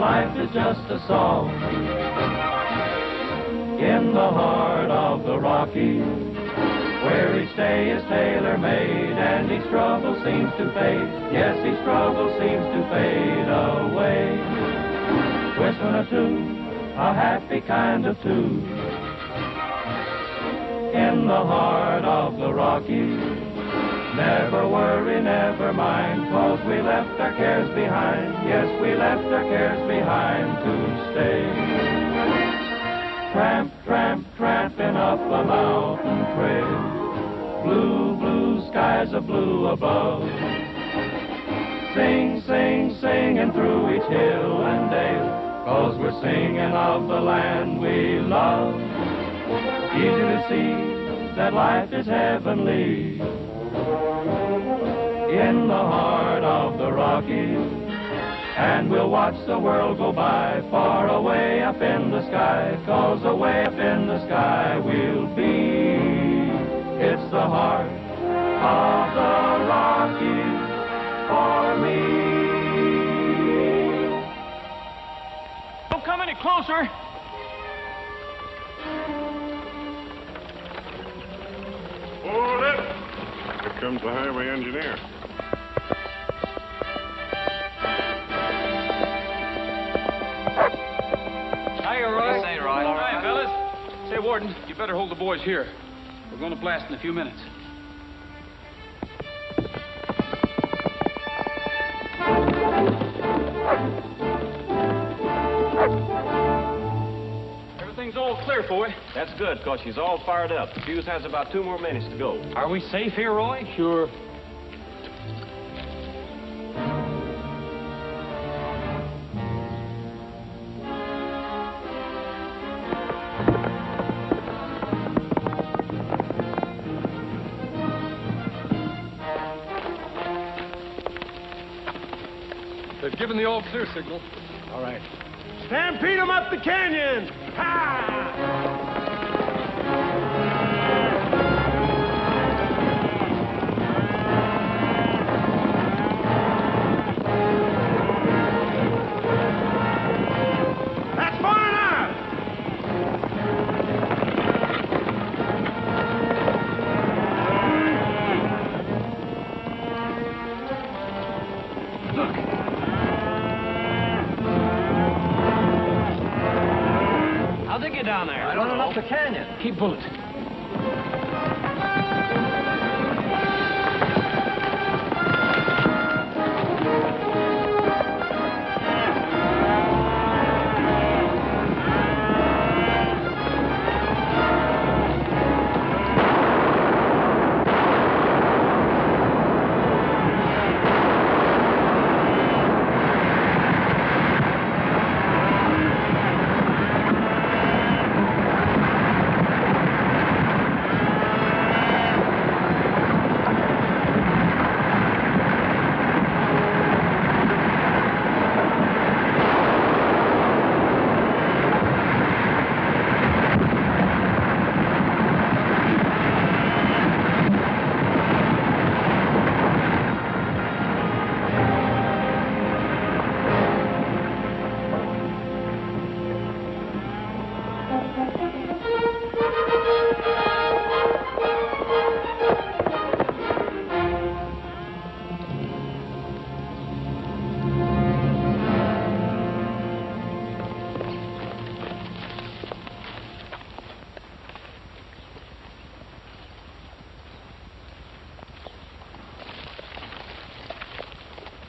life is just a song. In the heart of the Rockies, where each day is tailor-made and each struggle seems to fade. Yes, each struggle seems to fade away. Whistling a tune, a happy kind of tune. In the heart of the Rockies, never worry, never mind, 'cause we left our cares behind. Yes, we left our cares behind to stay. Tramp, tramp, tramping up a mountain trail. Blue, blue skies of blue above. Sing, sing, singing through each hill and dale, 'cause we're singing of the land we love. Easy to see that life is heavenly. In the heart of the Rockies, and we'll watch the world go by, far away up in the sky, 'cause away up in the sky we'll be. It's the heart of the Rockies for me. Don't come any closer. Hold it! Here comes the highway engineer. Hiya, Roy. Say, Roy. All right, fellas. Say, Warden, you better hold the boys here. We're going to blast in a few minutes. Everything's all clear for you. That's good, because she's all fired up. The fuse has about 2 more minutes to go. Are we safe here, Roy? Sure. They've given the all-clear signal. All right. Stampede 'em up the canyon! Ha! That's far enough! How'd they get down there? Running up the canyon. Keep bullet.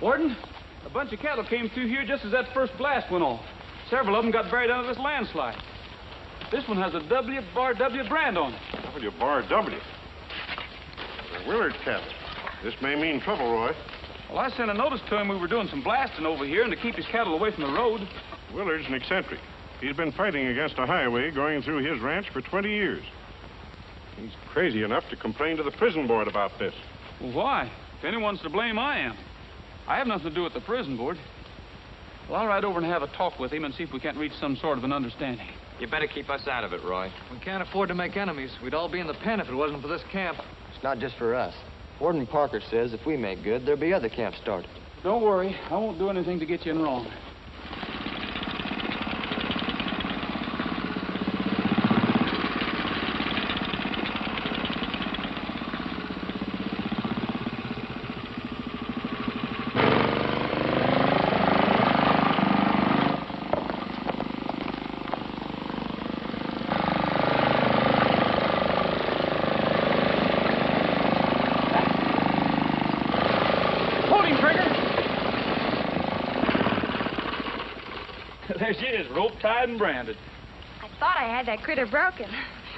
Warden, a bunch of cattle came through here just as that first blast went off. Several of them got buried under this landslide. This one has a W-bar-W brand on it. W-bar-W. They're Willard cattle. This may mean trouble, Roy. Well, I sent a notice to him we were doing some blasting over here and to keep his cattle away from the road. Willard's an eccentric. He's been fighting against a highway going through his ranch for 20 years. He's crazy enough to complain to the prison board about this. Well, why? If anyone's to blame, I am. I have nothing to do with the prison board. Well, I'll ride over and have a talk with him and see if we can't reach some sort of an understanding. You better keep us out of it, Roy. We can't afford to make enemies. We'd all be in the pen if it wasn't for this camp. It's not just for us. Warden Parker says if we make good, there'll be other camps started. Don't worry. I won't do anything to get you in wrong. There she is, rope tied and branded. I thought I had that critter broken.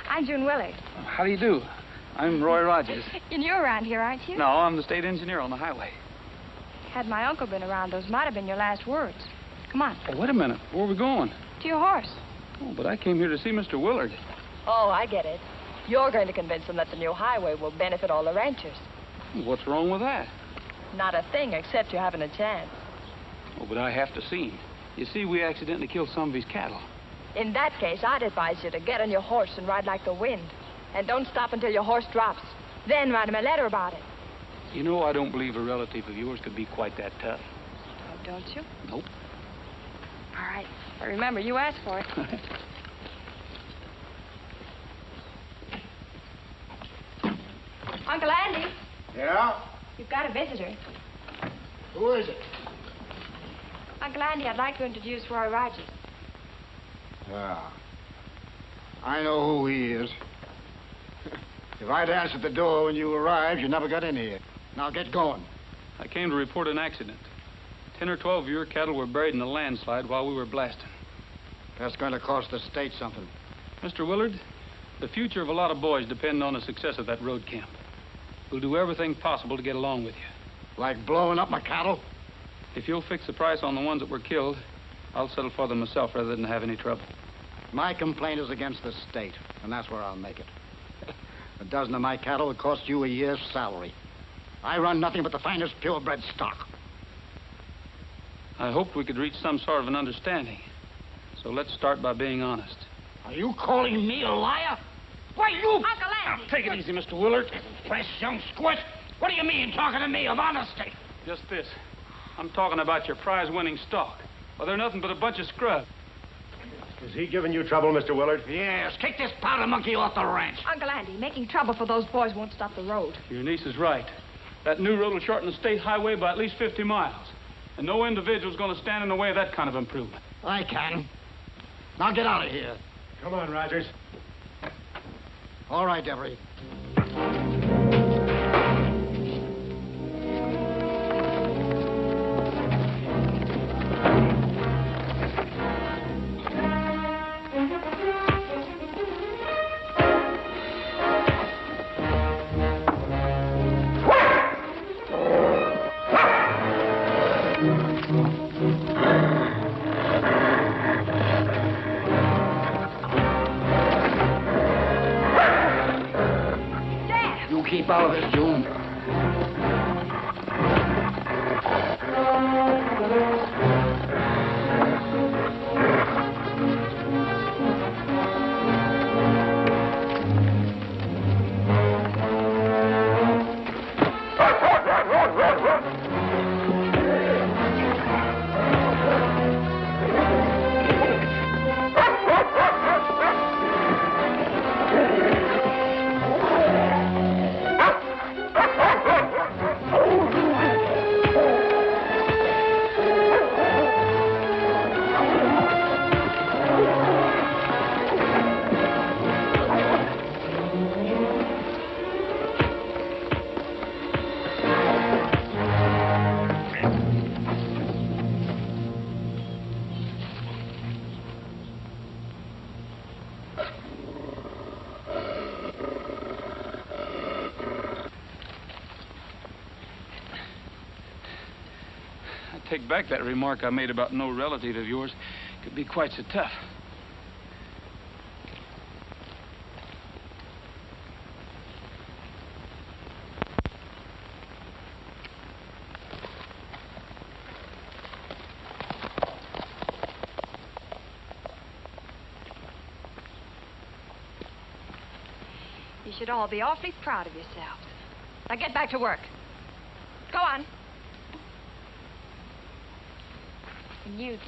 I'm June Willard. How do you do? I'm Roy Rogers. And you're around here, aren't you? No, I'm the state engineer on the highway. Had my uncle been around, those might have been your last words. Come on. Oh, wait a minute. Where are we going? To your horse. Oh, but I came here to see Mr. Willard. Oh, I get it. You're going to convince him that the new highway will benefit all the ranchers. What's wrong with that? Not a thing, except you having a chance. Oh, but I have to see him. You see, we accidentally killed some of his cattle. In that case, I'd advise you to get on your horse and ride like the wind. And don't stop until your horse drops. Then write him a letter about it. You know, I don't believe a relative of yours could be quite that tough. Oh, don't you? Nope. All right. But remember, you asked for it. Uncle Andy. Yeah? You've got a visitor. Who is it? Uncle Andy, I'd like to introduce Roy Rogers. Yeah. I know who he is. If I'd answered the door when you arrived, you never got in here. Now get going. I came to report an accident. 10 or 12 of your cattle were buried in a landslide while we were blasting. That's going to cost the state something. Mr. Willard, the future of a lot of boys depend on the success of that road camp. We'll do everything possible to get along with you. Like blowing up my cattle? If you'll fix the price on the ones that were killed, I'll settle for them myself rather than have any trouble. My complaint is against the state, and that's where I'll make it. A dozen of my cattle would cost you a year's salary. I run nothing but the finest purebred stock. I hoped we could reach some sort of an understanding. So let's start by being honest. Are you calling me a liar? Why, you... Uncle Andy! Now, take it easy, Mr. Willard. Fresh young squint. What do you mean, talking to me of honesty? Just this. I'm talking about your prize-winning stock. Well, they're nothing but a bunch of scrub. Is he giving you trouble, Mr. Willard? Yes, kick this powder monkey off the ranch. Uncle Andy, making trouble for those boys won't stop the road. Your niece is right. That new road will shorten the state highway by at least 50 miles. And no individual's going to stand in the way of that kind of improvement. I can. Now get out of here. Come on, Rogers. All right, Devery. Keep out of this, June. Take back that remark I made about no relative of yours. Could be quite so tough. You should all be awfully proud of yourselves. Now get back to work. Go on. And you, Deb.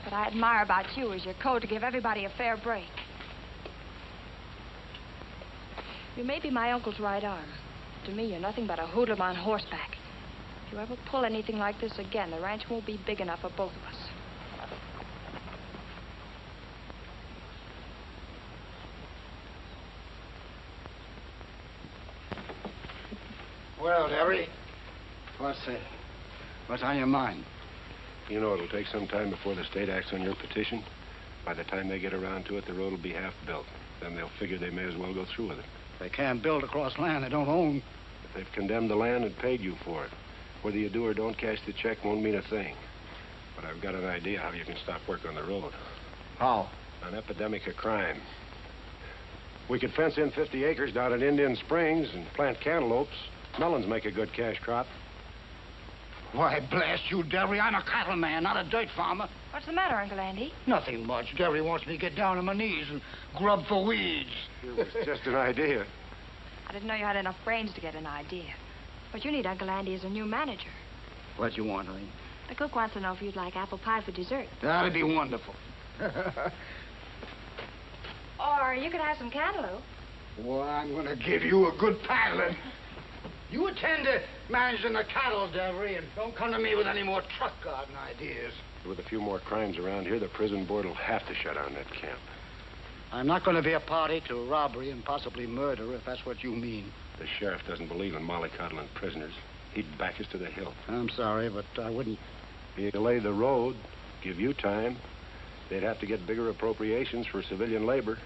What I admire about you is your code to give everybody a fair break. You may be my uncle's right arm. To me, you're nothing but a hoodlum on horseback. If you ever pull anything like this again, the ranch won't be big enough for both of us. Well, Devery, what's on your mind? You know it'll take some time before the state acts on your petition. By the time they get around to it, the road will be half built. Then they'll figure they may as well go through with it. They can't build across land they don't own. If they've condemned the land and paid you for it, whether you do or don't cash the check won't mean a thing. But I've got an idea how you can stop work on the road. How? An epidemic of crime. We could fence in 50 acres down at Indian Springs and plant cantaloupes. Melons make a good cash crop. Why, blast you, Derry, I'm a cattleman, not a dirt farmer. What's the matter, Uncle Andy? Nothing much. Derry wants me to get down on my knees and grub for weeds. It was just an idea. I didn't know you had enough brains to get an idea. What you need, Uncle Andy, is a new manager. What you want, honey? The cook wants to know if you'd like apple pie for dessert. That'd be wonderful. Or you could have some cantaloupe. Well, I'm going to give you a good paddling. You attend to managing the cattle, Derry, and don't come to me with any more truck garden ideas. With a few more crimes around here, the prison board will have to shut down that camp. I'm not going to be a party to robbery and possibly murder, if that's what you mean. The sheriff doesn't believe in mollycoddling prisoners. He'd back us to the hilt. I'm sorry, but I wouldn't. He'd delay the road, give you time. They'd have to get bigger appropriations for civilian labor.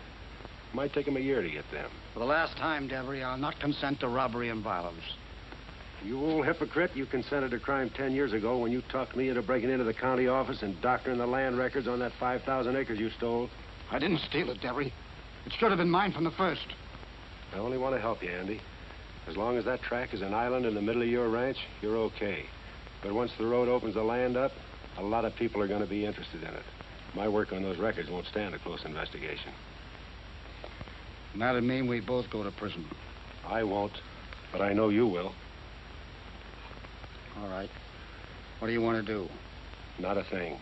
Might take them a year to get them. For the last time, Derry, I'll not consent to robbery and violence. You old hypocrite, you consented to crime 10 years ago when you talked me into breaking into the county office and doctoring the land records on that 5,000 acres you stole. I didn't steal it, Derry. It should have been mine from the first. I only want to help you, Andy. As long as that track is an island in the middle of your ranch, you're okay. But once the road opens the land up, a lot of people are going to be interested in it. My work on those records won't stand a close investigation. And that'd mean we both go to prison. I won't, but I know you will. All right. What do you want to do? Not a thing.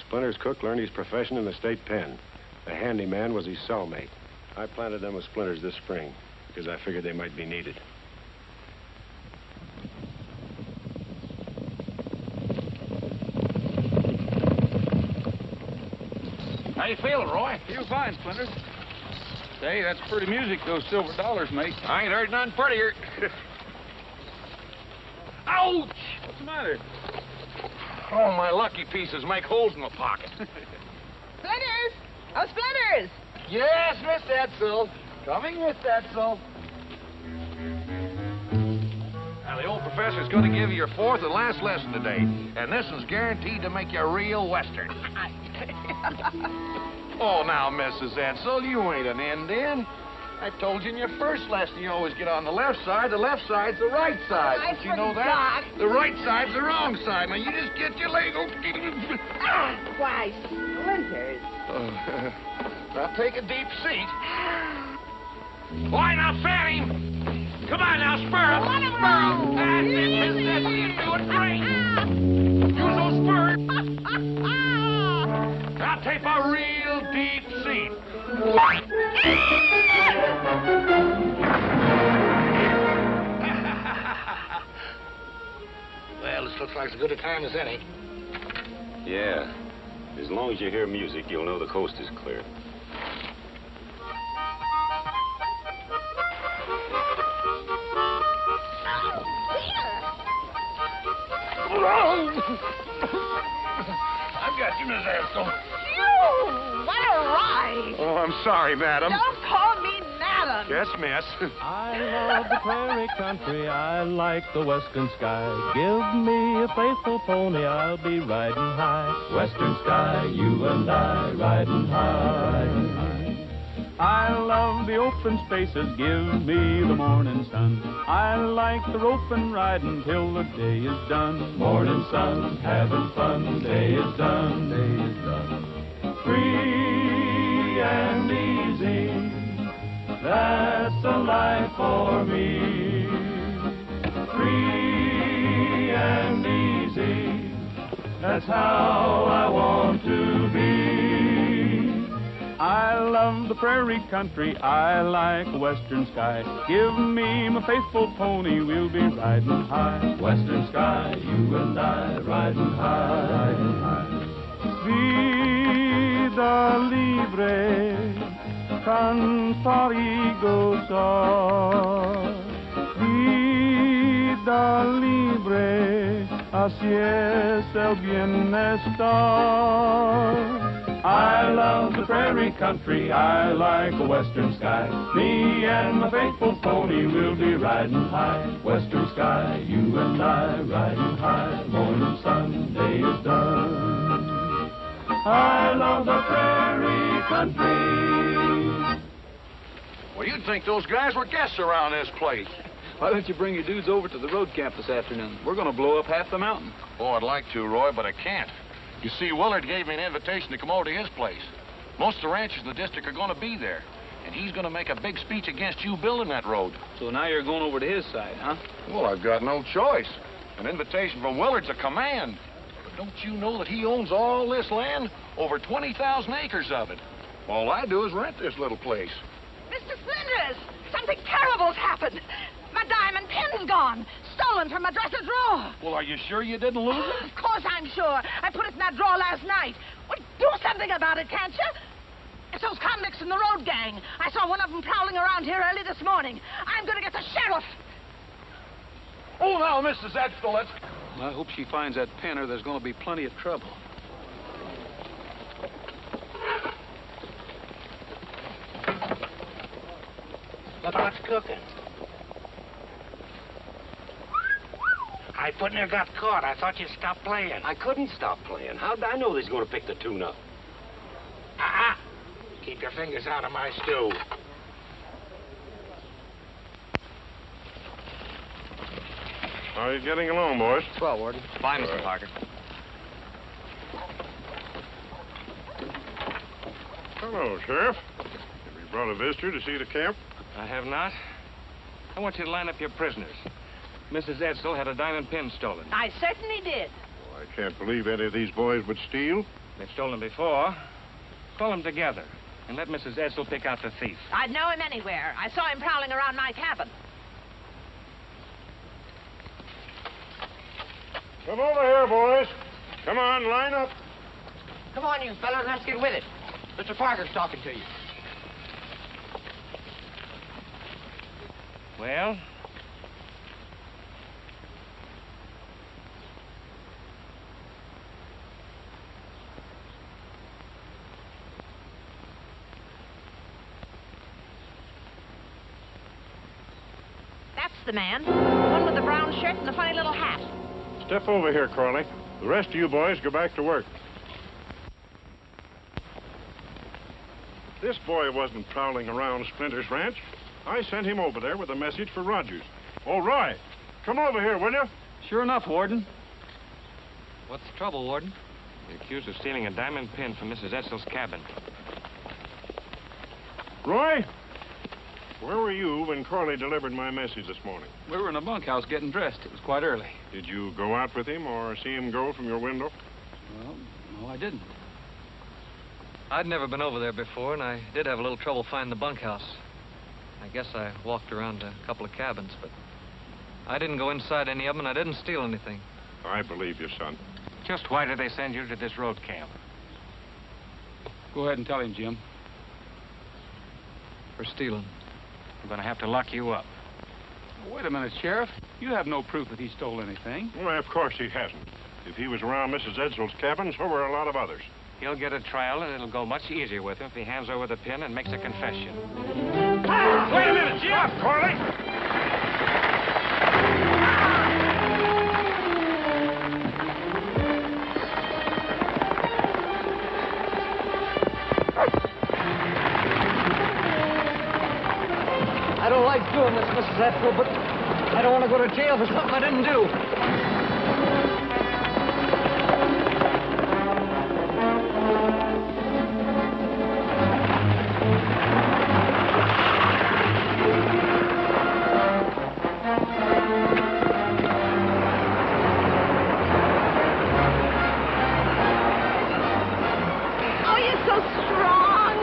Splinter's cook learned his profession in the state pen. The handyman was his cellmate. I planted them with Splinters this spring because I figured they might be needed. How you feeling, Roy? Feel fine, Splinters. Say, that's pretty music those silver dollars make. I ain't heard none prettier. Ouch! What's the matter? Oh, my lucky pieces make holes in my pocket. Splinters! Oh, Splinters! Yes, Miss Edsel. Coming, Miss Edsel. Now, the old professor's going to give you your fourth and last lesson today, and this is guaranteed to make you a real Western. Oh, now, Mrs. Edsel, you ain't an Indian. I told you in your first lesson you always get on the left side. The left side's the right side. I Don't you know that? The right side's the wrong side. Now, you just get your leg. Why, Splinters. Now, take a deep seat. Why, now, fan him. Come on, now, spur him. Spur him. That's it, Mrs. Edsel. You do it great. Use those spurs. Now, take a real deep seat. Well, this looks like as good a time as any. Yeah. As long as you hear music, you'll know the coast is clear. I've got you, Miss Edsel. What a ride! Oh, I'm sorry, madam. Don't call me madam. Yes, miss. I love the prairie country, I like the western sky. Give me a faithful pony, I'll be riding high. Western sky, you and I, riding high, riding high. I love the open spaces, give me the morning sun. I like the roping riding till the day is done. Morning sun, having fun, day is done, day is done. Free and easy, that's the life for me. Free and easy, that's how I want to be. I love the prairie country, I like a western sky. Give me my faithful pony, we'll be riding high. Western sky, you and I, riding high, riding high. Vida libre, cantar y gozar. Vida libre, así es el bienestar. I love the prairie country, I like a western sky. Me and my faithful pony will be riding high. Western sky, you and I riding high. Morning sun, day is done. I love the prairie country. Well, you'd think those guys were guests around this place. Why don't you bring your dudes over to the road camp this afternoon? We're going to blow up half the mountain. Oh, I'd like to, Roy, but I can't. You see, Willard gave me an invitation to come over to his place. Most of the ranchers in the district are going to be there, and he's going to make a big speech against you building that road. So now you're going over to his side, huh? Well, I've got no choice. An invitation from Willard's a command. But don't you know that he owns all this land? Over 20,000 acres of it. All I do is rent this little place. Mr. Flinders, something terrible's happened. My diamond pin's gone. Stolen from my dresser drawer. Well, are you sure you didn't lose it? Of course I'm sure. I put it in that drawer last night. Well, do something about it, can't you? It's those convicts in the road gang. I saw one of them prowling around here early this morning. I'm going to get the sheriff. Oh, now, Mrs. Edstall, let's... I hope she finds that pin or there's going to be plenty of trouble. Look what's cooking. I put near got caught. I thought you'd stop playing. I couldn't stop playing. How did I know they was going to pick the tune up? Keep your fingers out of my stew. How are you getting along, boys? Swell, Warden. Fine, Mr. Parker. Hello, Sheriff. Have you brought a visitor to see the camp? I have not. I want you to line up your prisoners. Mrs. Edsel had a diamond pin stolen. I certainly did. Oh, I can't believe any of these boys would steal. They've stolen before. Call them together and let Mrs. Edsel pick out the thief. I'd know him anywhere. I saw him prowling around my cabin. Come over here, boys. Come on, line up. Come on, you fellas, let's get with it. Mr. Parker's talking to you. Well? That's the man. The one with the brown shirt and the funny little hat. Step over here, Corley. The rest of you boys go back to work. This boy wasn't prowling around Splinter's ranch. I sent him over there with a message for Rogers. Oh, Roy, come over here, will you? Sure enough, Warden. What's the trouble, Warden? You're accused of stealing a diamond pin from Mrs. Edsel's cabin. Roy, where were you when Corley delivered my message this morning? We were in a bunkhouse getting dressed. It was quite early. Did you go out with him or see him go from your window? Well, no, I didn't. I'd never been over there before, and I did have a little trouble finding the bunkhouse. I guess I walked around a couple of cabins, but I didn't go inside any of them, and I didn't steal anything. I believe you, son. Just why did they send you to this road camp? Go ahead and tell him, Jim. For stealing. I'm going to have to lock you up. Wait a minute, Sheriff. You have no proof that he stole anything. Well, of course he hasn't. If he was around Mrs. Edsel's cabin, so were a lot of others. He'll get a trial, and it'll go much easier with him if he hands over the pin and makes a confession. Wait a minute, Jim! Corley! I don't like doing this, Mrs. Edsel, but I don't want to go to jail for something I didn't do. Oh, you're so strong.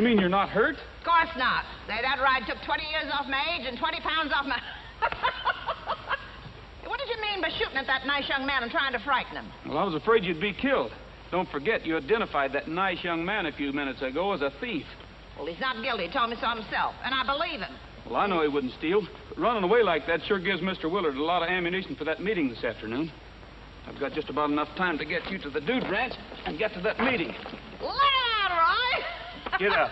mean you're not hurt? Of course not. That ride took 20 years off my age and 20 pounds off my... What did you mean by shooting at that nice young man and trying to frighten him? Well, I was afraid you'd be killed. Don't forget, you identified that nice young man a few minutes ago as a thief. Well, he's not guilty. He told me so himself, and I believe him. Well, I know he wouldn't steal, but running away like that sure gives Mr. Willard a lot of ammunition for that meeting this afternoon. I've got just about enough time to get you to the dude ranch and get to that meeting. Lay out, Roy! Get up.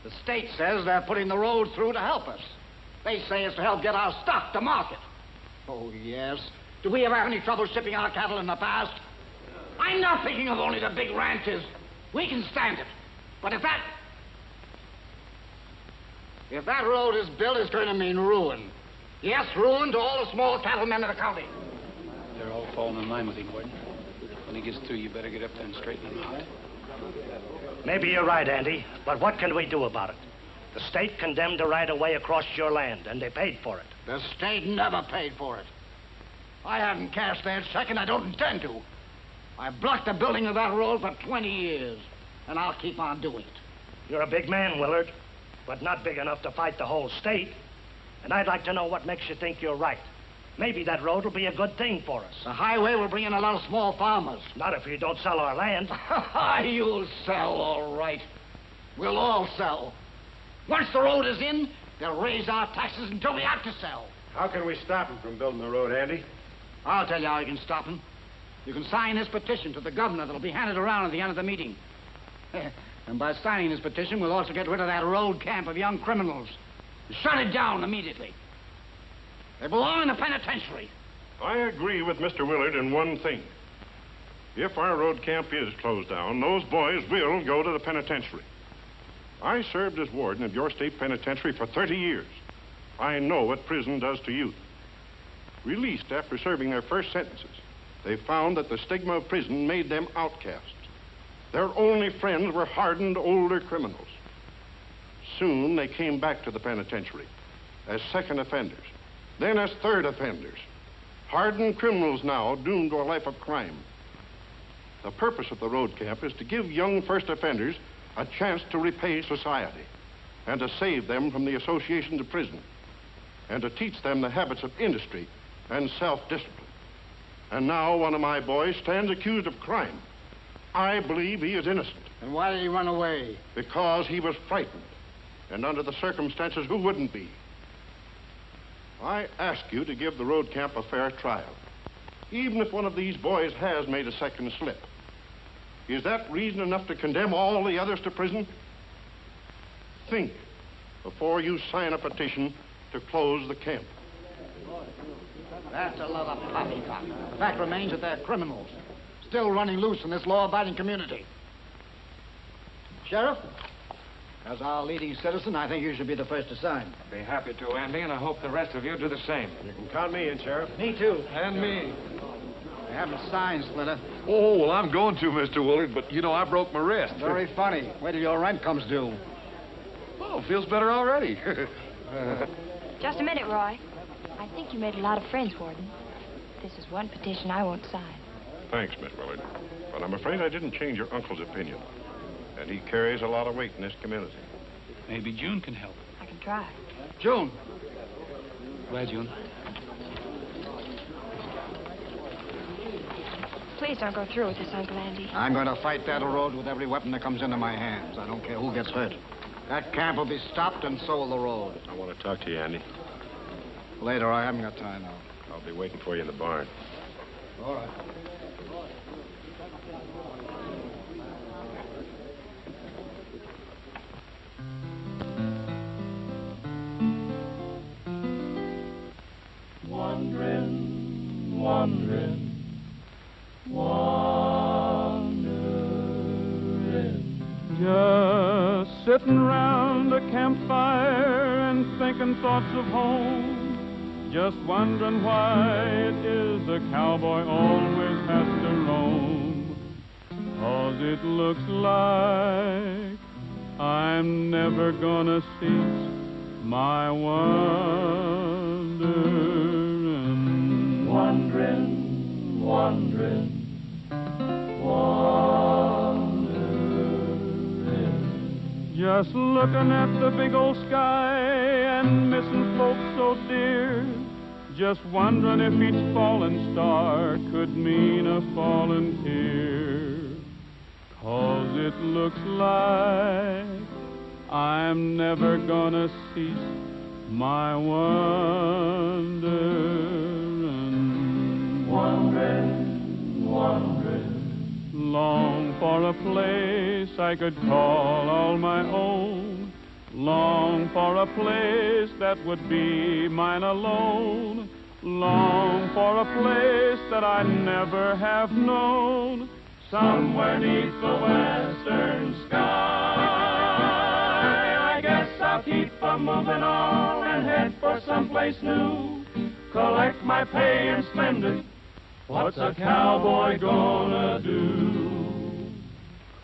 The state says they're putting the road through to help us. They say it's to help get our stock to market. Oh, yes. Do we ever have any trouble shipping our cattle in the past? I'm not thinking of only the big ranches. We can stand it. But if that road is built, it's going to mean ruin. Yes, ruin to all the small cattlemen in the county. They're all falling in line with him, Gordon. When he gets through, you better get up there and straighten him out. Maybe you're right, Andy, but what can we do about it? The state condemned the right-of-way across your land, and they paid for it. The state never paid for it. I haven't cashed that check, and I don't intend to. I've blocked the building of that road for 20 years, and I'll keep on doing it. You're a big man, Willard, but not big enough to fight the whole state. And I'd like to know what makes you think you're right. Maybe that road will be a good thing for us. The highway will bring in a lot of small farmers. Not if you don't sell our land. You'll sell, all right. We'll all sell. Once the road is in, they'll raise our taxes until we have to sell. How can we stop him from building the road, Andy? I'll tell you how you can stop him. You can sign this petition to the governor that'll be handed around at the end of the meeting. And by signing this petition, we'll also get rid of that road camp of young criminals. Shut it down immediately. They belong in the penitentiary. I agree with Mr. Willard in one thing. If our road camp is closed down, those boys will go to the penitentiary. I served as warden of your state penitentiary for 30 years. I know what prison does to youth. Released after serving their first sentences, they found that the stigma of prison made them outcasts. Their only friends were hardened older criminals. Soon they came back to the penitentiary as second offenders, then as third offenders. Hardened criminals now doomed to a life of crime. The purpose of the road camp is to give young first offenders a chance to repay society and to save them from the associations of prison and to teach them the habits of industry and self-discipline. And now one of my boys stands accused of crime. I believe he is innocent. And why did he run away? Because he was frightened. And under the circumstances, who wouldn't be? I ask you to give the road camp a fair trial, even if one of these boys has made a second slip. Is that reason enough to condemn all the others to prison? Think before you sign a petition to close the camp. That's a lot of poppycock. The fact remains that they're criminals, still running loose in this law-abiding community. Sheriff, as our leading citizen, I think you should be the first to sign. I'd be happy to, Andy, and I hope the rest of you do the same. You can count me in, Sheriff. Me too. And me. I haven't signed, Splitter. Oh, well, I'm going to, Mr. Willard, but, you know, I broke my wrist. Very funny. Wait till your rent comes due. Oh, feels better already. Just a minute, Roy. I think you made a lot of friends, Warden. This is one petition I won't sign. Thanks, Miss Willard. But I'm afraid I didn't change your uncle's opinion. And he carries a lot of weight in this community. Maybe June can help. I can try. June. Go ahead, June. Please don't go through with this, Uncle Andy. I'm going to fight that road with every weapon that comes into my hands. I don't care who gets hurt. That camp will be stopped, and so will the road. I want to talk to you, Andy. Later, I haven't got time now. I'll be waiting for you in the barn. All right. Wandering, wandering, wandering. Just sitting round a campfire and thinking thoughts of home. Just wondering why it is a cowboy always has to roam. 'Cause it looks like I'm never gonna cease my wonder. wandering. Just looking at the big old sky and missing folks so dear. Just wondering if each fallen star could mean a fallen tear. 'Cause it looks like I'm never gonna cease my wandering. Wandering. Long for a place I could call all my own. Long for a place that would be mine alone. Long for a place that I never have known. Somewhere neath the western sky. I guess I'll keep a-moving on and head for someplace new. Collect my pay and spend it. What's a cowboy gonna do?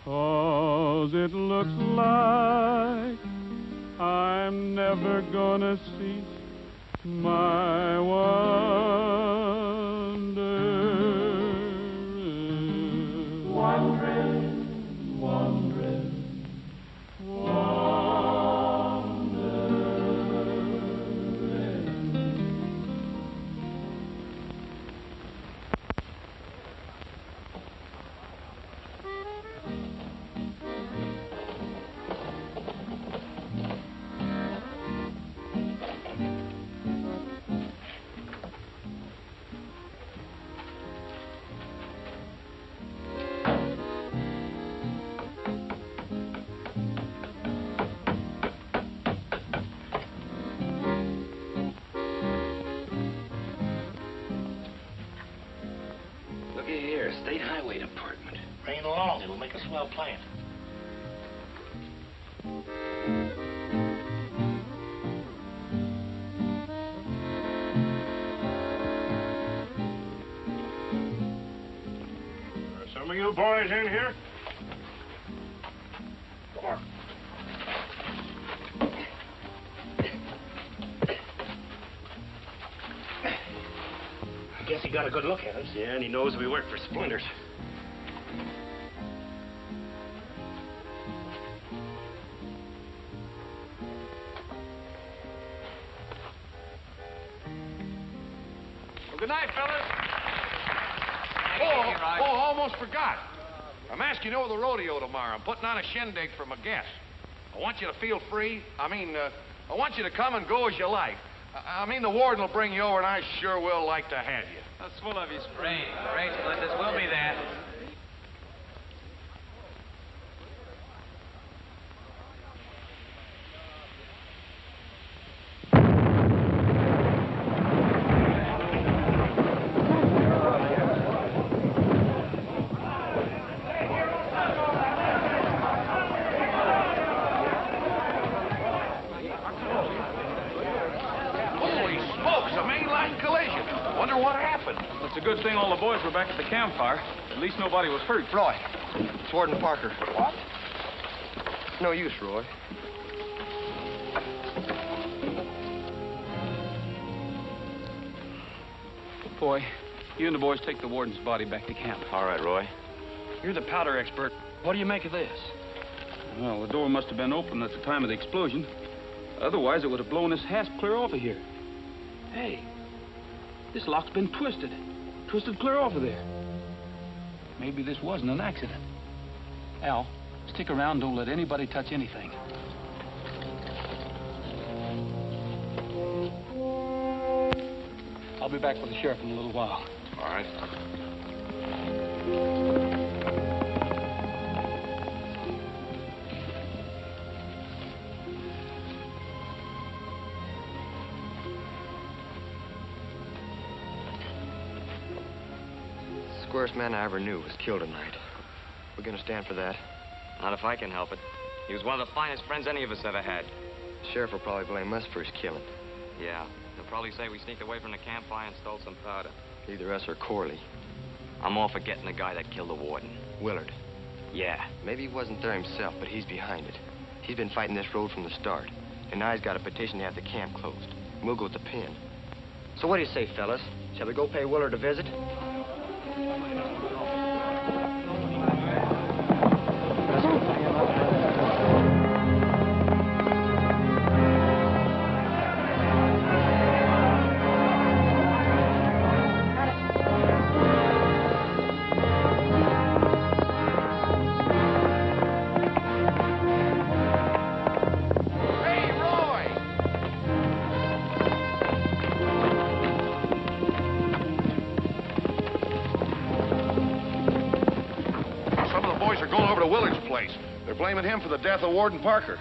'Cause it looks like I'm never gonna cease my wandering. Wandering. Here, State Highway Department. Bring it along. It'll make a swell plant. Are some of you boys in here? Come on. I guess he got a good look at us. Yeah, and he knows we work for Splinters. Well, good night, fellas. Almost forgot. I'm asking you over the rodeo tomorrow. I'm putting on a shindig for my guests. I want you to feel free. I want you to come and go as you like. I mean, the warden will bring you over, and I sure will like to have you. That's full of you, Great, Splinters. We'll be there. It's a good thing all the boys were back at the campfire. At least nobody was hurt. Roy, it's Warden Parker. What? No use, Roy. Boy, you and the boys take the warden's body back to camp. All right, Roy. You're the powder expert. What do you make of this? Well, the door must have been open at the time of the explosion. Otherwise, it would have blown this hasp clear off of here. Hey, this lock's been twisted. Twisted clear off of there. Maybe this wasn't an accident. Al, stick around. Don't let anybody touch anything. I'll be back with the sheriff in a little while. All right. Squarest man I ever knew was killed tonight. We're gonna stand for that. Not if I can help it. He was one of the finest friends any of us ever had. The sheriff will probably blame us for his killing. Yeah, they'll probably say we sneaked away from the campfire and stole some powder. Either us or Corley. I'm all for getting the guy that killed the warden. Willard. Yeah. Maybe he wasn't there himself, but he's behind it. He's been fighting this road from the start. And now he's got a petition to have the camp closed. We'll go with the pen. So what do you say, fellas? Shall we go pay Willard a visit? going over to Willard's place. They're blaming him for the death of Warden Parker.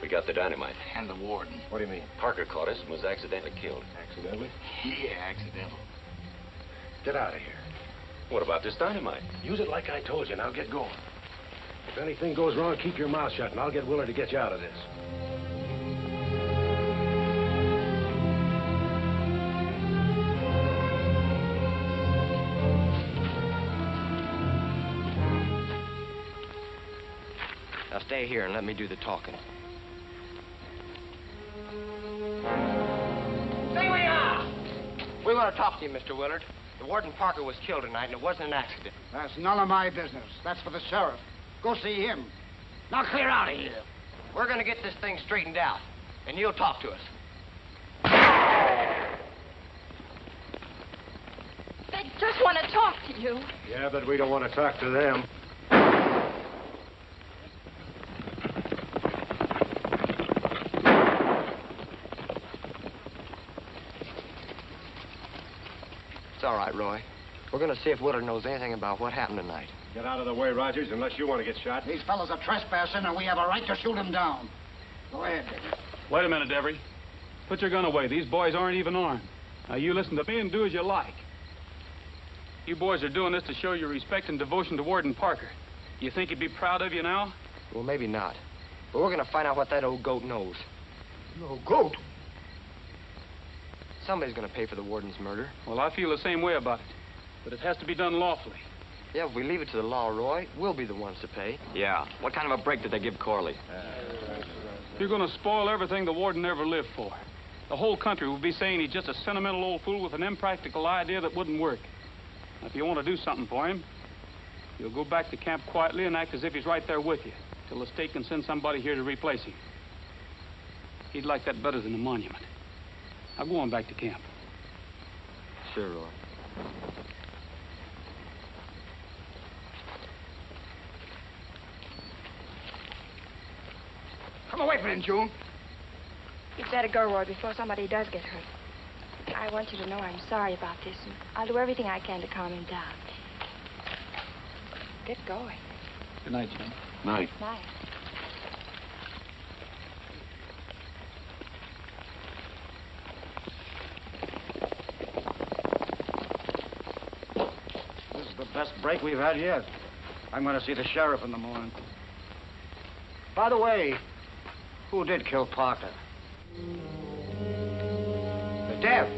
Got the dynamite. And the warden. What do you mean? Parker caught us and was accidentally killed. Accidentally? Yeah, accidental. Get out of here. What about this dynamite? Use it like I told you. Now get going. If anything goes wrong, keep your mouth shut, and I'll get Willard to get you out of this. Now stay here and let me do the talking. Stay where you are! We want to talk to you, Mr. Willard. The Warden Parker was killed tonight, and it wasn't an accident. That's none of my business. That's for the sheriff. Go see him. Now clear out of here. We're going to get this thing straightened out, and you'll talk to us. They just want to talk to you. Yeah, but we don't want to talk to them. It's all right, Roy. We're going to see if Willard knows anything about what happened tonight. Get out of the way, Rogers, unless you want to get shot. These fellows are trespassing, and we have a right to shoot them down. Go ahead, Debbie. Wait a minute, Devery. Put your gun away. These boys aren't even armed. Now, you listen to me and do as you like. You boys are doing this to show your respect and devotion to Warden Parker. You think he'd be proud of you now? Well, maybe not. But we're going to find out what that old goat knows. Old goat? Somebody's going to pay for the warden's murder. Well, I feel the same way about it. But it has to be done lawfully. Yeah, if we leave it to the law, Roy, we'll be the ones to pay. Yeah. What kind of a break did they give Corley? You're going to spoil everything the warden ever lived for. The whole country will be saying he's just a sentimental old fool with an impractical idea that wouldn't work. Now, if you want to do something for him, you'll go back to camp quietly and act as if he's right there with you, till the state can send somebody here to replace him. He'd like that better than a monument. Now, go on back to camp. Sure, Roy. Come away from him, June. You'd better go, Roy, before somebody does get hurt. I want you to know I'm sorry about this, and I'll do everything I can to calm him down. Get going. Good night, Jim. Night. Night. This is the best break we've had yet. I'm going to see the sheriff in the morning. By the way, who did kill Parker? The death.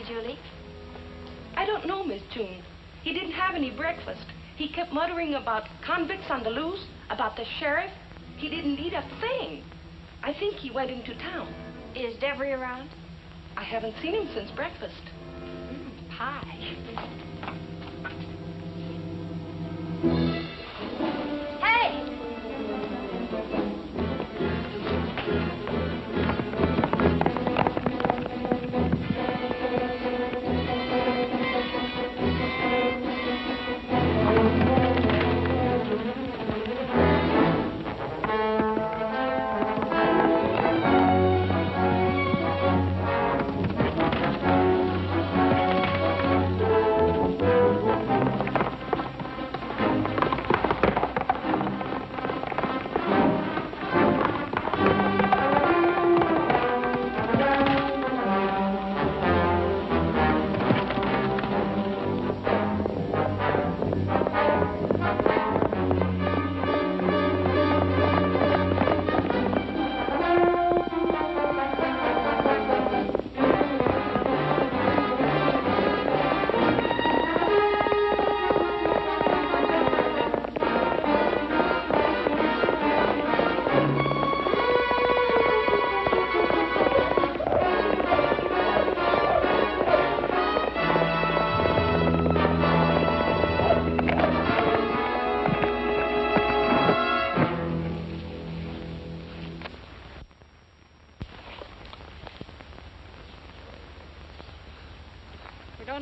Julie? I don't know, Miss Toon. He didn't have any breakfast. He kept muttering about convicts on the loose, about the sheriff. He didn't eat a thing. I think he went into town. Is Devery around? I haven't seen him since breakfast. Pie.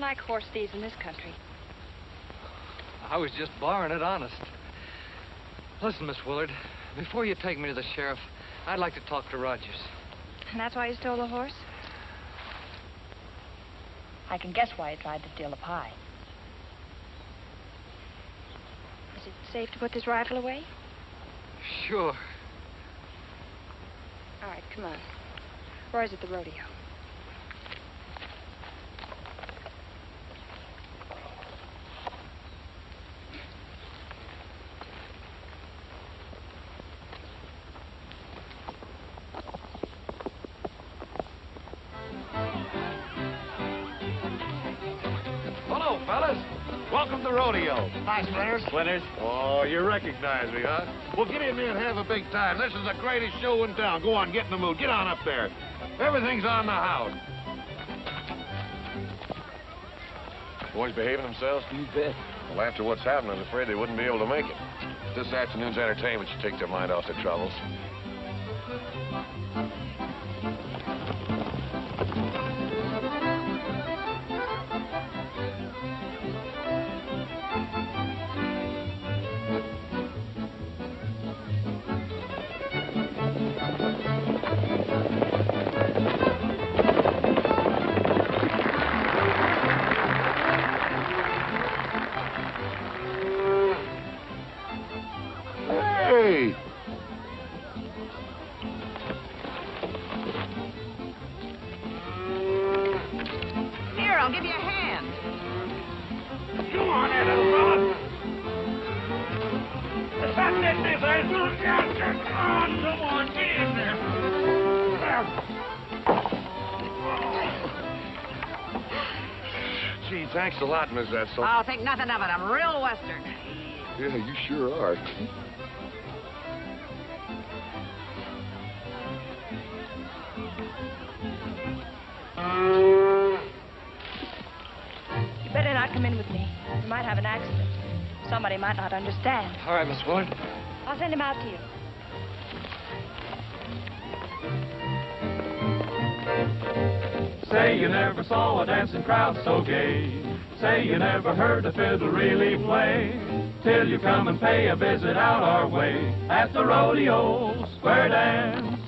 like horse thieves in this country. I was just barring it, honest. Listen, Miss Willard, before you take me to the sheriff, I'd like to talk to Rogers. And that's why you stole the horse? I can guess why you tried to steal the pie. Is it safe to put this rifle away? Sure. All right, come on. Roy's at the rodeo. Hello, fellas. Welcome to rodeo. Hi, Splinters. Splinters? Oh, you recognize me, huh? Well, get in there and have a big time. This is the greatest show in town. Go on, get in the mood. Get on up there. Everything's on the house. Boys behaving themselves? You bet. Well, after what's happened, I was afraid they wouldn't be able to make it. This afternoon's entertainment should take their mind off their troubles. Hey! Here, I'll give you a hand. Come on, there, little fella. Stop this thing, guys. Come on, get in there. Gee, thanks a lot, Miss Etzel. I'll think nothing of it. I'm real Western. Yeah, you sure are. You better not come in with me. You might have an accident. Somebody might not understand. All right, Miss Willard. I'll send him out to you. Say you never saw a dancing crowd so gay. Say you never heard a fiddle really play. Till you come and pay a visit out our way at the rodeo square dance.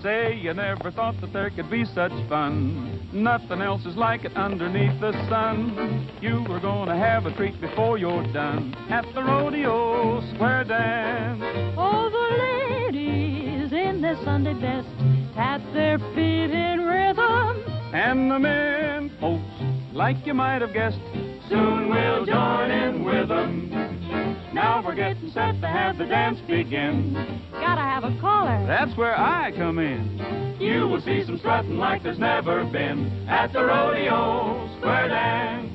Say you never thought that there could be such fun. Nothing else is like it underneath the sun. You were gonna have a treat before you're done at the rodeo square dance. All the ladies in their Sunday best tap their feet in rhythm. And the men folks, like you might have guessed, soon we'll join in with them. Now we're getting set to have the dance begin. Gotta have a caller. That's where I come in. You will see some strutting like there's never been at the rodeo square dance.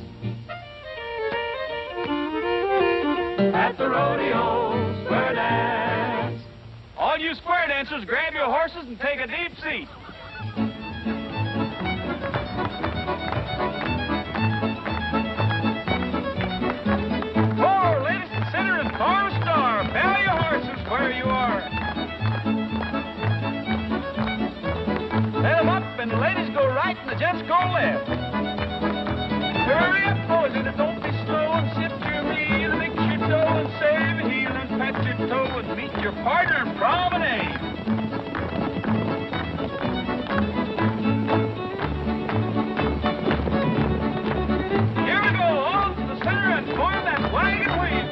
At the rodeo square dance. All you square dancers, grab your horses and take a deep seat. Forward, ladies, center and form a star. Bow your horses where you are. Let them up, and the ladies go right and the gents go left. Hurry up, boys, and don't be slow, and shift your wheel, and mix your dough, and save a heel, and pat your toe, and meet your partner in promenade. Here we go, all to the center and form that wagon wheel.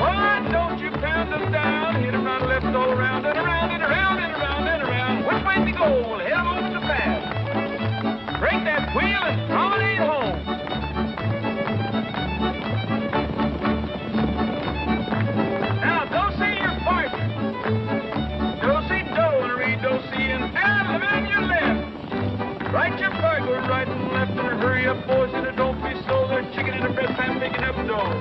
One, don't you pound them down, hit them right left all around and around and around and around and around. Which way we go? We'll head them over the path. Break that wheel and promenade home. Now, don't see your partner. Don't see dough and read, don't see and add them in your left. Right your part, go right and left and hurry up, boys, and don't be slow. They're chicken in the breast pan making up dough.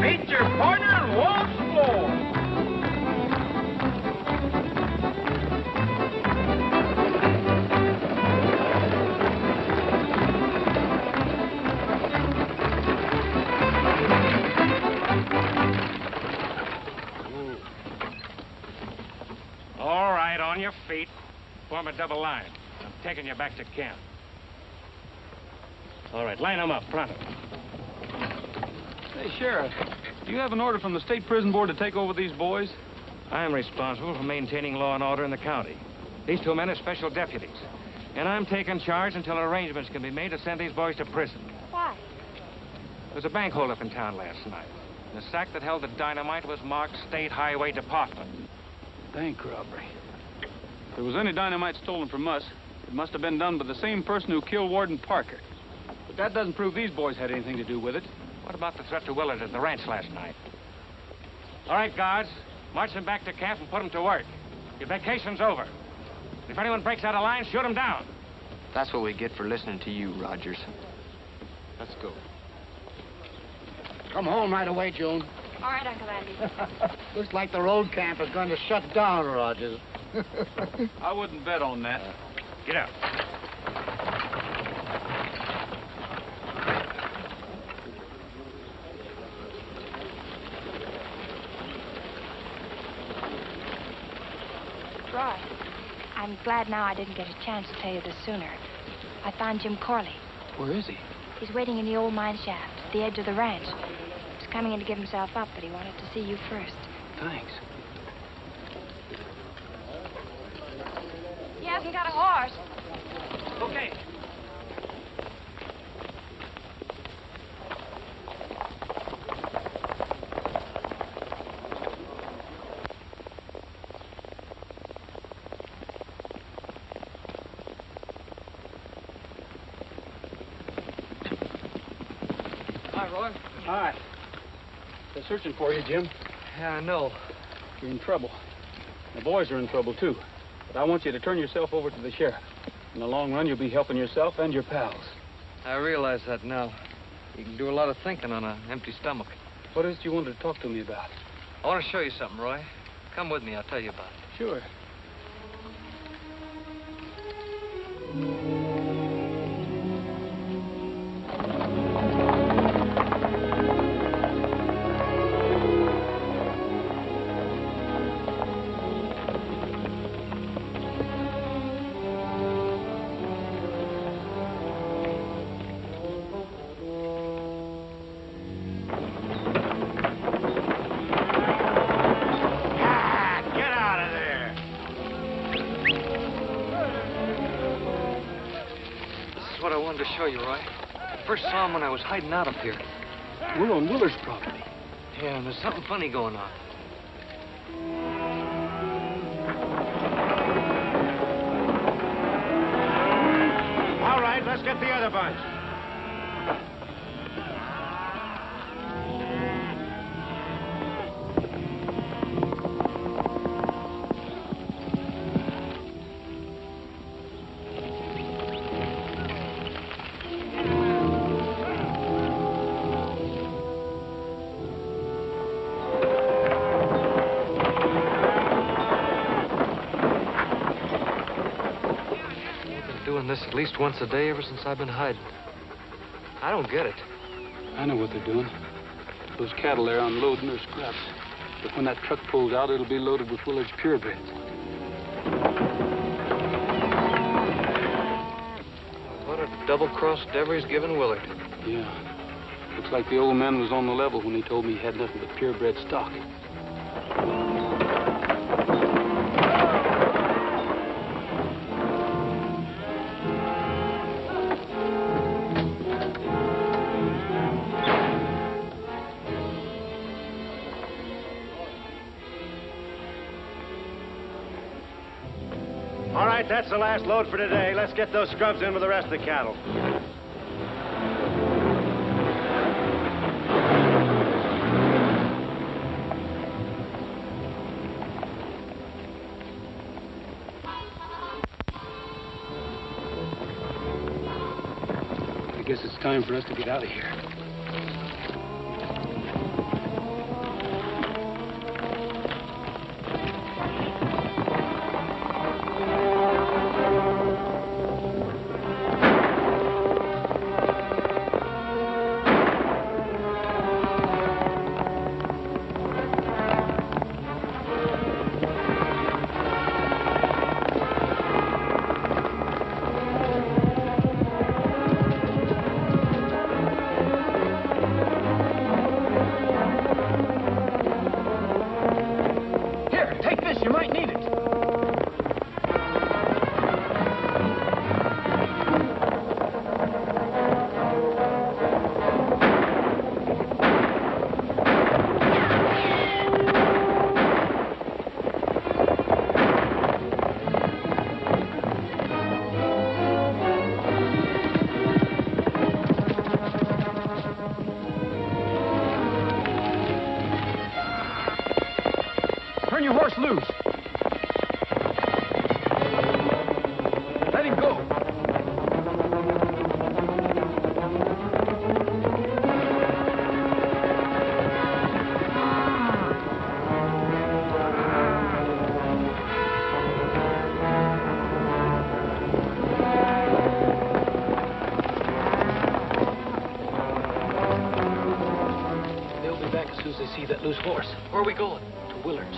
Meet your partner and walk slow. All right, on your feet. Form a double line. Now taking you back to camp. All right, line them up, pronto. Hey, Sheriff, do you have an order from the State Prison Board to take over these boys? I am responsible for maintaining law and order in the county. These 2 men are special deputies. And I'm taking charge until arrangements can be made to send these boys to prison. Why? There was a bank holdup in town last night. The sack that held the dynamite was marked State Highway Department. Bank robbery. If there was any dynamite stolen from us, it must have been done by the same person who killed Warden Parker. But that doesn't prove these boys had anything to do with it. What about the threat to Willard at the ranch last night? All right, guards. March them back to camp and put them to work. Your vacation's over. If anyone breaks out of line, shoot them down. That's what we get for listening to you, Rogers. Let's go. Come home right away, June. All right, Uncle Andy. Looks like the road camp is going to shut down, Rogers. I wouldn't bet on that. Get out. Roy, I'm glad now I didn't get a chance to tell you this sooner. I found Jim Corley. Where is he? He's waiting in the old mine shaft at the edge of the ranch. He's coming in to give himself up, but he wanted to see you first. Thanks. He hasn't got a horse. Okay. Hi, Roy. Hi. They're searching for you, Jim. Yeah, I know. You're in trouble. The boys are in trouble, too. But I want you to turn yourself over to the sheriff. In the long run, you'll be helping yourself and your pals. I realize that now. You can do a lot of thinking on an empty stomach. What is it you wanted to talk to me about? I want to show you something, Roy. Come with me. I'll tell you about it. Sure. To show you, Roy. I first saw him when I was hiding out up here. We're on Willard's property. Yeah, and there's something funny going on. All right, let's get the other bunch. This at least once a day ever since I've been hiding. I don't get it. I know what they're doing. Those cattle there unloading their scraps. But when that truck pulls out, it'll be loaded with Willard's purebreds. What a double-crossed devil he's giving Willard. Yeah. Looks like the old man was on the level when he told me he had nothing but purebred stock. All right, that's the last load for today. Let's get those scrubs in with the rest of the cattle. I guess it's time for us to get out of here. your horse loose. Let him go. They'll be back as soon as they see that loose horse. Where are we going? To Willard's.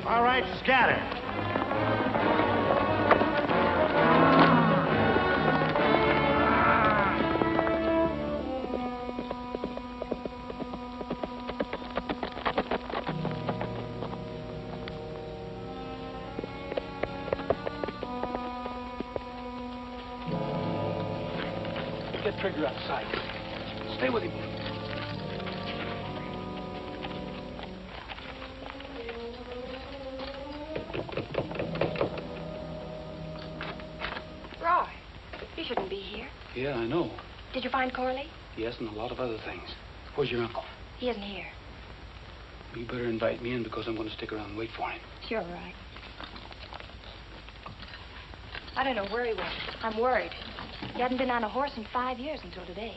All right, scatter. Get Trigger outside. Stay with him. Roy, you shouldn't be here. Yeah, I know. Did you find Corley? Yes, and a lot of other things. Where's your uncle? He isn't here. You better invite me in because I'm going to stick around and wait for him. You're right. I don't know where he went. I'm worried. He hadn't been on a horse in 5 years until today.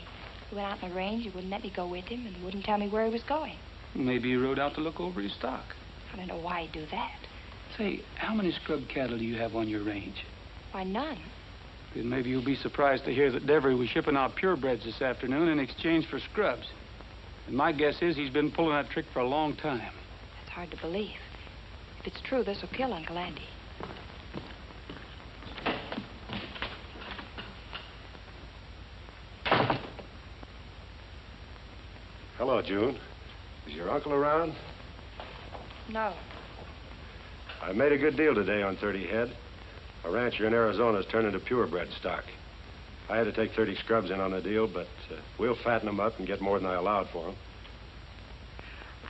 He went out in the range, he wouldn't let me go with him, and wouldn't tell me where he was going. Maybe he rode out to look over his stock. I don't know why he'd do that. Say, how many scrub cattle do you have on your range? Why, none. Then maybe you'll be surprised to hear that Devery was shipping out purebreds this afternoon in exchange for scrubs. And my guess is he's been pulling that trick for a long time. That's hard to believe. If it's true, this will kill Uncle Andy. Hello, June. Is your uncle around? No. I made a good deal today on 30 head. A rancher in Arizona's turned into purebred stock. I had to take 30 scrubs in on the deal, but we'll fatten them up and get more than I allowed for them.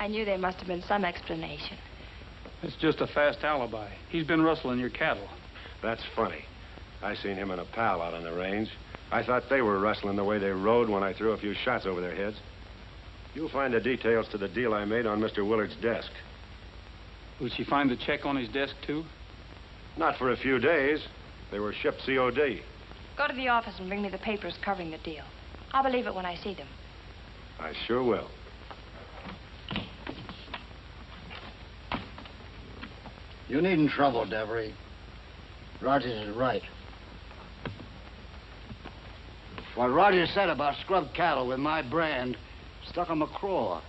I knew there must have been some explanation. It's just a fast alibi. He's been rustling your cattle. That's funny. I seen him and a pal out on the range. I thought they were rustling the way they rode when I threw a few shots over their heads. You'll find the details to the deal I made on Mr. Willard's desk. Will she find the check on his desk, too? Not for a few days. They were shipped COD. Go to the office and bring me the papers covering the deal. I'll believe it when I see them. I sure will. You needn't trouble, Devery. Rogers is right. What Rogers said about scrub cattle with my brand stuck a McCraw.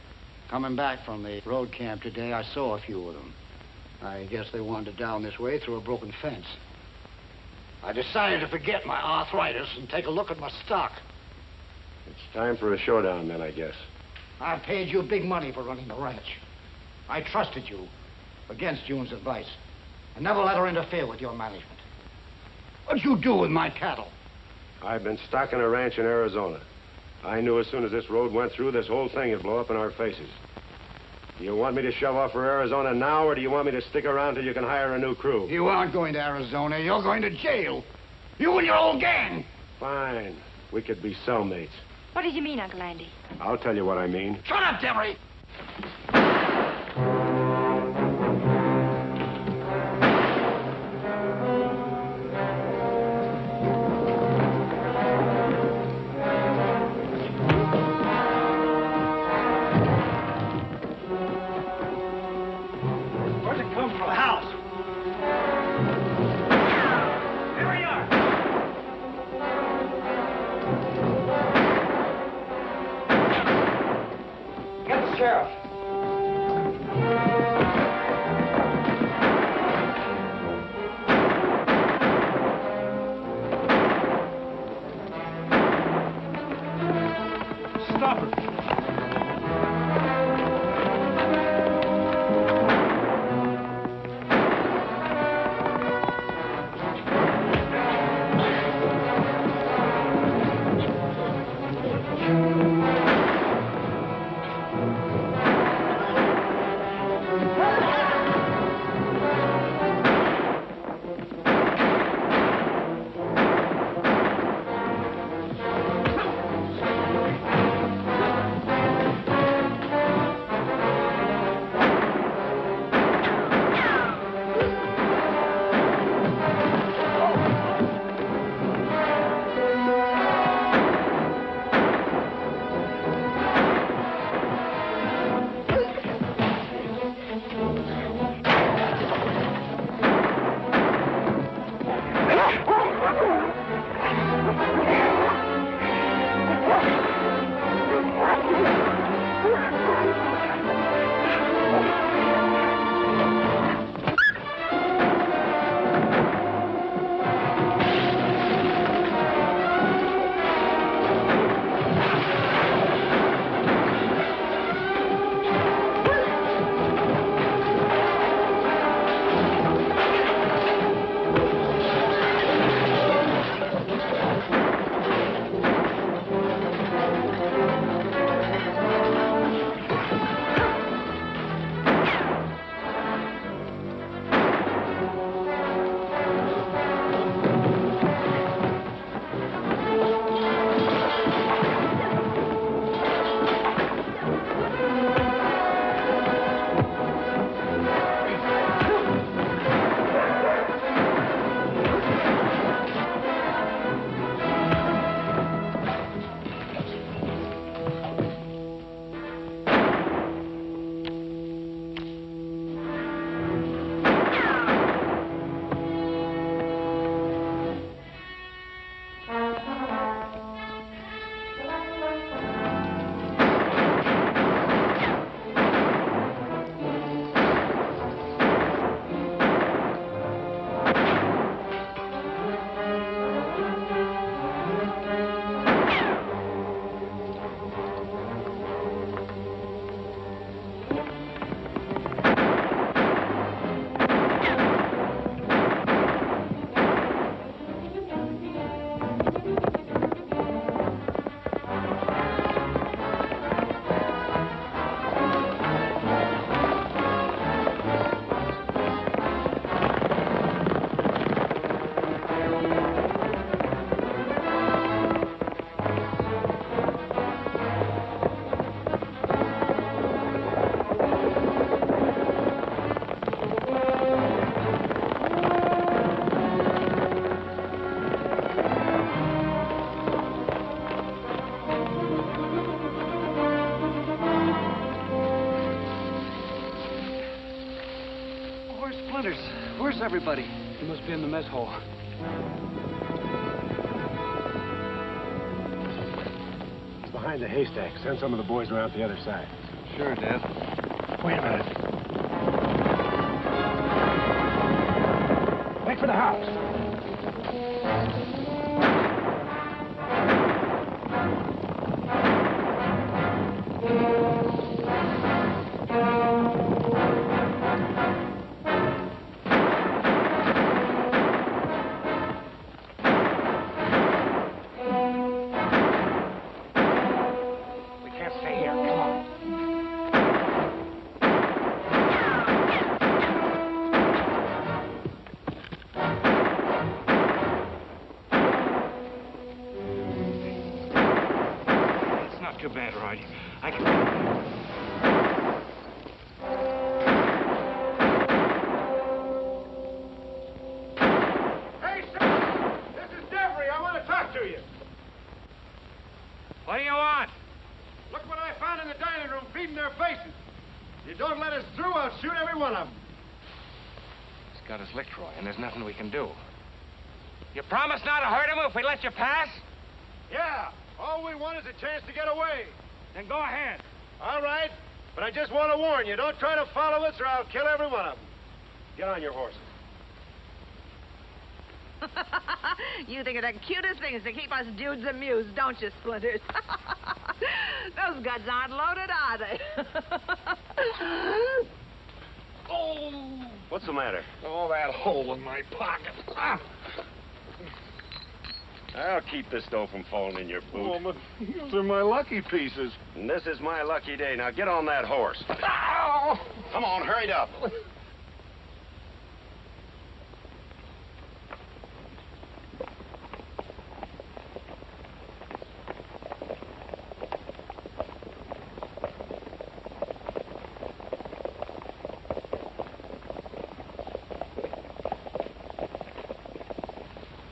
Coming back from the road camp today, I saw a few of them. I guess they wandered down this way through a broken fence. I decided to forget my arthritis and take a look at my stock. It's time for a showdown, then, I guess. I paid you big money for running the ranch. I trusted you against June's advice and never let her interfere with your management. What'd you do with my cattle? I've been stocking a ranch in Arizona. I knew as soon as this road went through, this whole thing would blow up in our faces. Do you want me to shove off for Arizona now, or do you want me to stick around till you can hire a new crew? You aren't going to Arizona. You're going to jail. You and your old gang. Fine. We could be cellmates. What did you mean, Uncle Andy? I'll tell you what I mean. Shut up, Devery! Where's everybody? He must be in the mess hall. He's behind the haystack. Send some of the boys around the other side. Sure, Dad. Wait a minute. Make for the house. Too bad, Roy. I can... Hey, sir! This is Devery. I want to talk to you. What do you want? Look what I found in the dining room feeding their faces. If you don't let us through, I'll shoot every one of them. He's got us licked, Roy, and there's nothing we can do. You promise not to hurt him if we let you pass? Yeah. All we want is a chance to get away. Then go ahead. All right. But I just want to warn you, don't try to follow us or I'll kill every one of them. Get on your horses. You think of the cutest things to keep us dudes amused, don't you, Splinters? Those guns aren't loaded, are they? Oh! What's the matter? Oh, that hole in my pocket. Ah. I'll keep this dough from falling in your boot. Oh, but those are my lucky pieces. And this is my lucky day. Now get on that horse. Ow! Come on, hurry it up.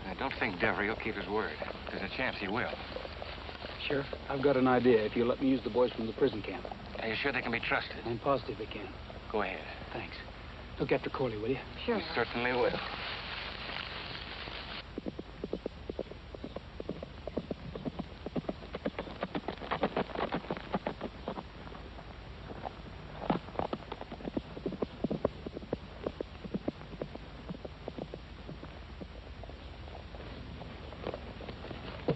I don't think Devery will keep his word. There's a chance he will. Sheriff, I've got an idea if you'll let me use the boys from the prison camp. Are you sure they can be trusted? I'm positive they can. Go ahead. Thanks. Look after Corley, will you? Sure. We certainly will.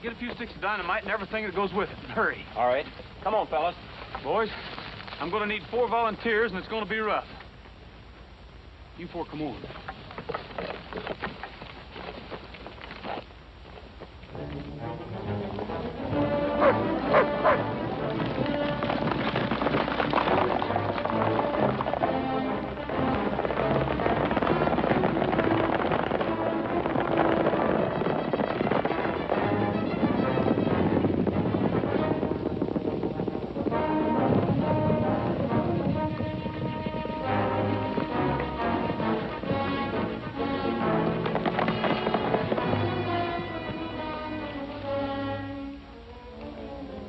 Get a few sticks of dynamite and everything that goes with it. And hurry. All right. Come on, fellas. Boys, I'm going to need 4 volunteers, and it's going to be rough. You 4 come on.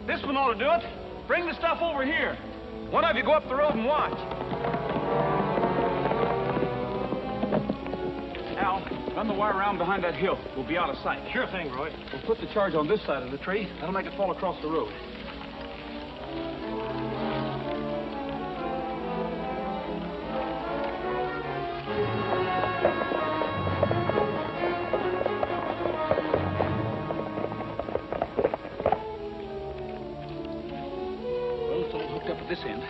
This one ought to do it. Bring the stuff over here. One of you go up the road and watch. Al, run the wire around behind that hill. We'll be out of sight. Sure thing, Roy. We'll put the charge on this side of the tree. That'll make it fall across the road. Up at this end.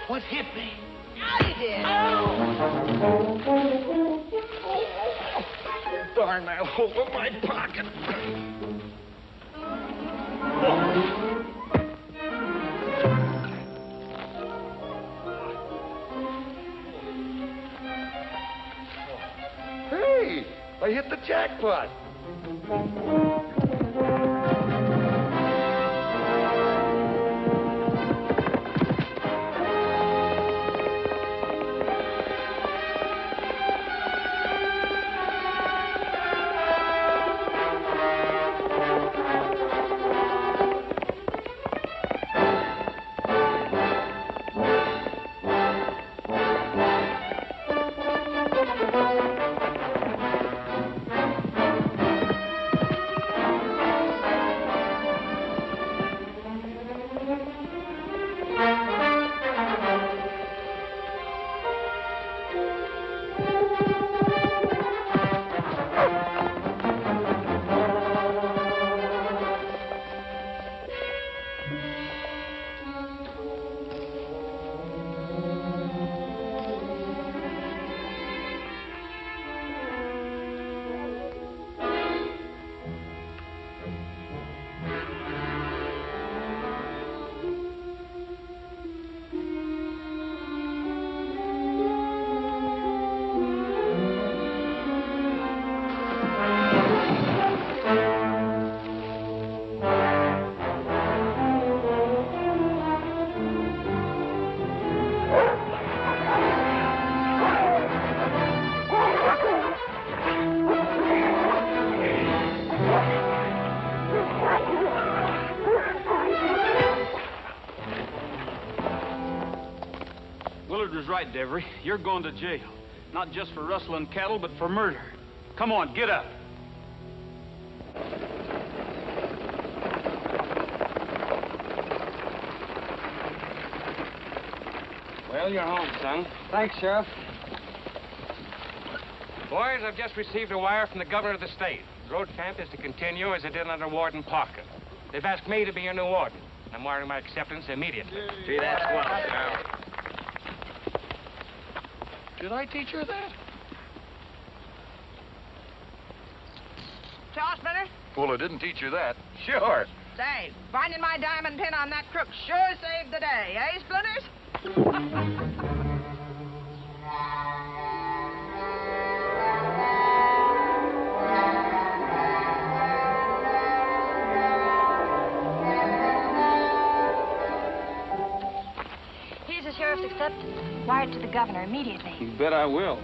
What hit me? I did. Darn that hole in my pocket. Hey, I hit the jackpot. Right, Devery. You're going to jail. Not just for rustling cattle, but for murder. Come on, get up. Well, you're home, son. Thanks, Sheriff. Boys, I've just received a wire from the governor of the state. The road camp is to continue as it did under Warden Parker. They've asked me to be your new warden. I'm wiring my acceptance immediately. Gee, that's swell, Sheriff. Did I teach her that? Charles Splinter? Well, I didn't teach you that. Sure. Say, finding my diamond pin on that crook sure saved the day, eh, Splinters? Here's the sheriff's acceptance. Wire it to the governor immediately. You bet I will.